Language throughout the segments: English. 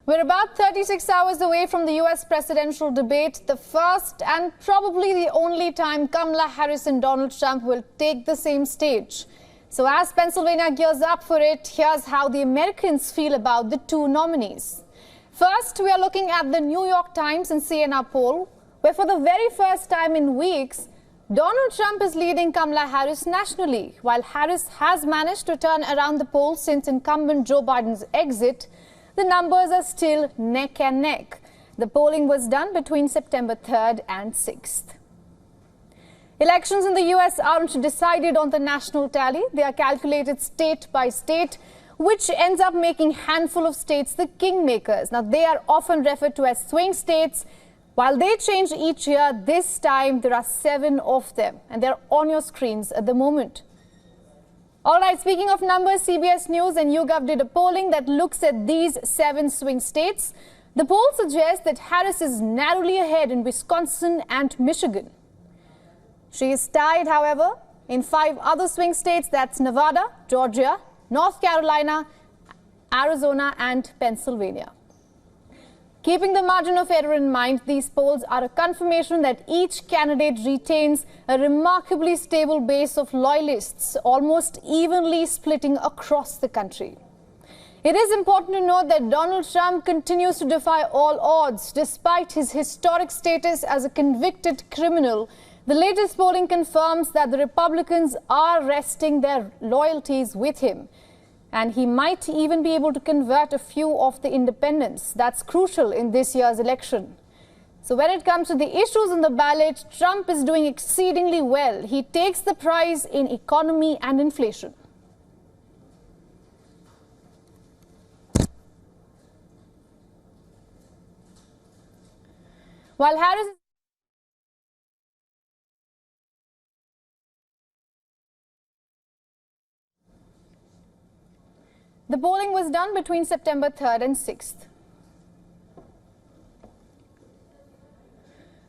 We're about 36 hours away from the US presidential debate, the first and probably the only time Kamala Harris and Donald Trump will take the same stage. So as Pennsylvania gears up for it, here's how the Americans feel about the two nominees. First, we are looking at the New York Times and CNN poll, where for the very first time in weeks, Donald Trump is leading Kamala Harris nationally. While Harris has managed to turn around the poll since incumbent Joe Biden's exit, the numbers are still neck and neck. The polling was done between September 3rd and 6th. Elections in the US aren't decided on the national tally. They are calculated state by state, which ends up making a handful of states the kingmakers. Now, they are often referred to as swing states. While they change each year, this time there are 7 of them, and they're on your screens at the moment. All right, speaking of numbers, CBS News and YouGov did a polling that looks at these 7 swing states. The poll suggests that Harris is narrowly ahead in Wisconsin and Michigan. She is tied, however, in 5 other swing states. That's Nevada, Georgia, North Carolina, Arizona, and Pennsylvania. Keeping the margin of error in mind, these polls are a confirmation that each candidate retains a remarkably stable base of loyalists, almost evenly splitting across the country. It is important to note that Donald Trump continues to defy all odds. Despite his historic status as a convicted criminal, the latest polling confirms that the Republicans are resting their loyalties with him. And he might even be able to convert a few of the independents. That's crucial in this year's election. So when it comes to the issues on the ballot, Trump is doing exceedingly well. He takes the prize in economy and inflation. While Harris The polling was done between September 3rd and 6th.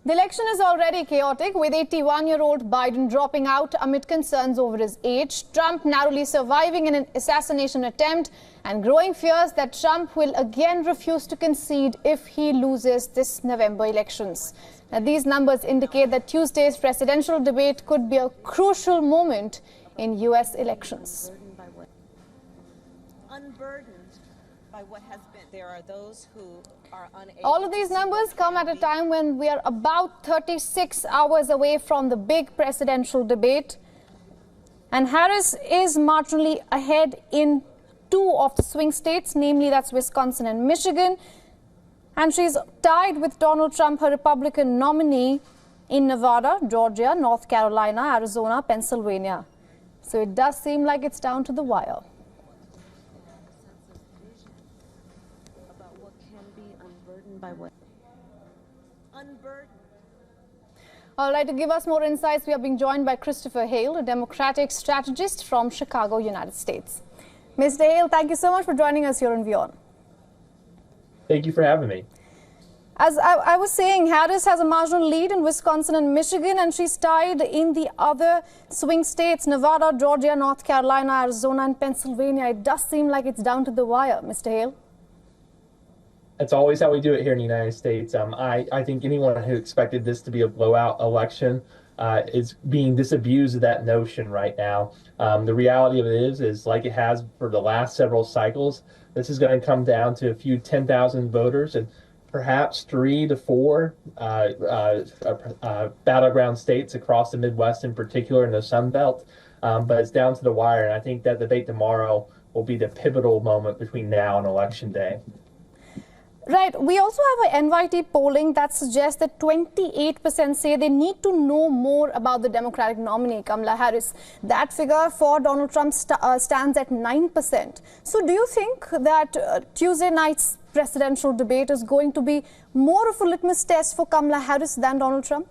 The election is already chaotic, with 81-year-old Biden dropping out amid concerns over his age, Trump narrowly surviving in an assassination attempt, and growing fears that Trump will again refuse to concede if he loses this November elections. Now, these numbers indicate that Tuesday's presidential debate could be a crucial moment in U.S. elections. Unburdened by what has been. There are those who are unable. All of these numbers come at a time when we are about 36 hours away from the big presidential debate. And Harris is marginally ahead in 2 of the swing states, namely that's Wisconsin and Michigan. And she's tied with Donald Trump, her Republican nominee, in Nevada, Georgia, North Carolina, Arizona, Pennsylvania. So it does seem like it's down to the wire. By what? Unburdened. All right, to give us more insights, we are being joined by Christopher Hale, a Democratic strategist from Chicago, United States. Mr. Hale, thank you so much for joining us here on WION. Thank you for having me. As I was saying, Harris has a marginal lead in Wisconsin and Michigan, and she's tied in the other swing states, Nevada, Georgia, North Carolina, Arizona, and Pennsylvania. It does seem like it's down to the wire, Mr. Hale. That's always how we do it here in the United States. I think anyone who expected this to be a blowout election is being disabused of that notion right now. The reality of it is like it has for the last several cycles, this is going to come down to a few 10,000 voters and perhaps 3 to 4 battleground states across the Midwest in particular in the Sun Belt. But it's down to the wire, and I think that debate tomorrow will be the pivotal moment between now and Election Day. Right. We also have an NYT polling that suggests that 28% say they need to know more about the Democratic nominee, Kamala Harris. That figure for Donald Trump stands at 9%. So do you think that Tuesday night's presidential debate is going to be more of a litmus test for Kamala Harris than Donald Trump?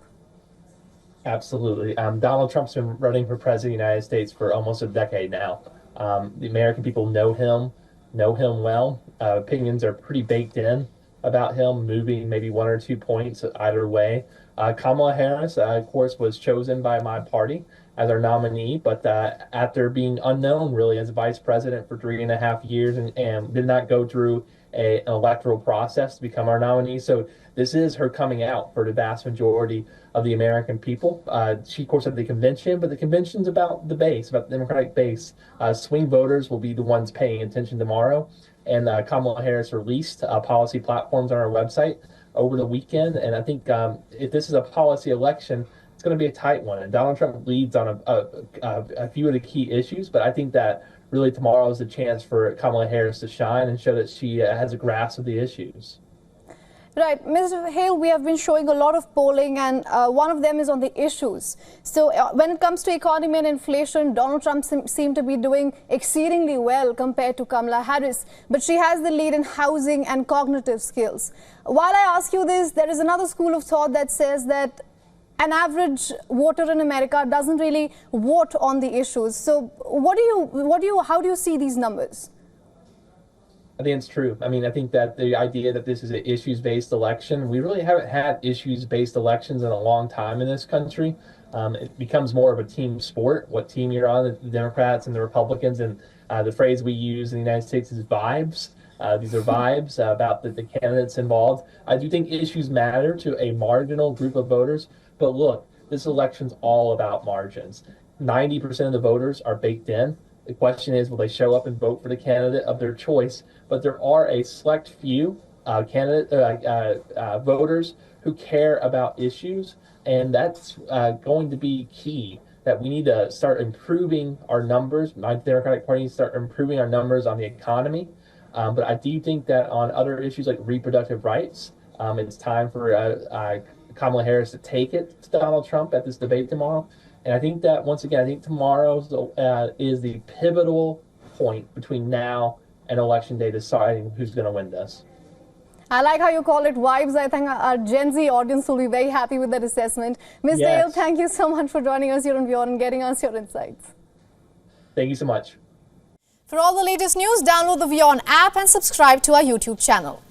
Absolutely. Donald Trump's been running for president of the United States for almost a decade now. The American people know him well. Opinions are pretty baked in about him, moving maybe 1 or 2 points either way. Kamala Harris, of course, was chosen by my party as our nominee, but after being unknown really as vice president for 3.5 years and did not go through an electoral process to become our nominee. So this is her coming out for the vast majority of the American people. She, of course, at the convention, but the convention's about the base, about the Democratic base. Swing voters will be the ones paying attention tomorrow. And Kamala Harris released policy platforms on our website over the weekend. And I think if this is a policy election, it's going to be a tight one. And Donald Trump leads on a few of the key issues, but I think that really tomorrow is the chance for Kamala Harris to shine and show that she has a grasp of the issues. Right. Mr. Hale, we have been showing a lot of polling, and one of them is on the issues. So when it comes to economy and inflation, Donald Trump seems to be doing exceedingly well compared to Kamala Harris, but she has the lead in housing and cognitive skills. While I ask you this, there is another school of thought that says that an average voter in America doesn't really vote on the issues. So how do you see these numbers? I think it's true. I mean, I think that the idea that this is an issues-based election, we really haven't had issues-based elections in a long time in this country. It becomes more of a team sport, what team you're on, the Democrats and the Republicans. And the phrase we use in the United States is vibes. These are vibes about the candidates involved. I do think issues matter to a marginal group of voters. But look, this election's all about margins. 90% of the voters are baked in. The question is, will they show up and vote for the candidate of their choice? But there are a select few voters who care about issues, and that's going to be key. That we need to start improving our numbers. My Democratic Party needs to start improving our numbers on the economy. But I do think that on other issues like reproductive rights, it's time for Kamala Harris to take it to Donald Trump at this debate tomorrow. And I think that, once again, I think tomorrow is the pivotal point between now and Election Day, deciding who's going to win this. I like how you call it vibes. I think our Gen Z audience will be very happy with that assessment. Ms. Yes. Dale, thank you so much for joining us here on WION and getting us your insights. Thank you so much. For all the latest news, download the WION app and subscribe to our YouTube channel.